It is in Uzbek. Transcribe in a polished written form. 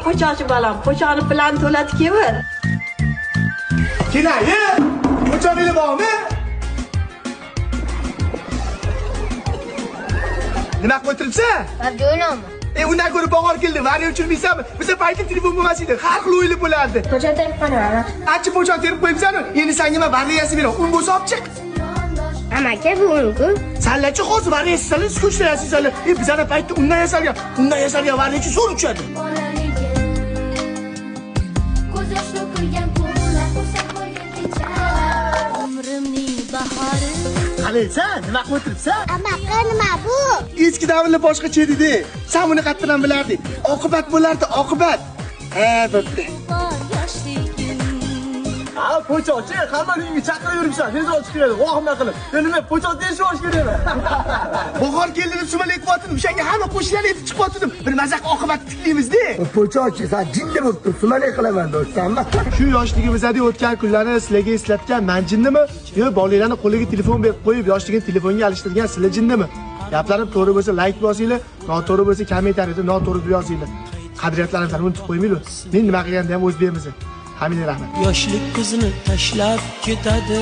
po'chochi balam, po'choni bilan to'latib kelib. Keling, po'choningni bormi? Nima qilib o'tiribsan? Jo'nami? Undan ko'ra bahor keldi. Variy uchirmaysanmi? Biza payti telefon bo'lmas edi. Har xil o'yinlar bo'lardi. Po'chat terib qo'yaman. Qancha po'chan terib qo'yibsan? Endi senga men variyasi beraman. Un bo'lsa olib chiq. Amaki bu unku. Sanlarchi hozir variyasi sanlar, skuchlayasiz sanlar. Bizana paytda undan yasalgan variyachi zo'r uchadi. Ko'z yosh to'kilgan ko'ngillar xursand bo'lgan kecha. Umrimning bahori. Qalaysan? Nima qilib o'tiribsan? Amaki nima bu? Eski davrlar boshqacha edi. Sen buni qattiqdan bilarding. Oqibat bo'lardi, oqibat. Ha, bo'pti. Ha, po'chochi, hammaning uyga chaqirib yuribsan. Tez olib chiqadi, vahima qilib. Nima po'choch deyish bosh kerakmi? Bahor keldi deb sumalak qilyaptim. O'shanga hamma qo'shnilar aytib chiqyaptim. Bir mazaq oqibat tiklaymiz-da. Po'chochi, sen jinni bo'lib turib, sumalak qilaman do'stsanmi? Shu yoshligimizda o'tgan kunlarni sizlarga eslatgan men jinnimi? Yo, bolalarning qo'liga telefon berib qo'yib, yoshligini telefonga alishtirgan sizlar jinnimi? Gaplarim to'g'ri bo'lsa like bosinglar, noto'g'ri bo'lsa kommentariyada noto'g'ri deb yozinglar. Qadriyatlarimni unutib qo'ymaylik. Men nima qilganda ham o'z beramiz. Hammaga rahmat. Yoshlik qizni tashlab ketadi.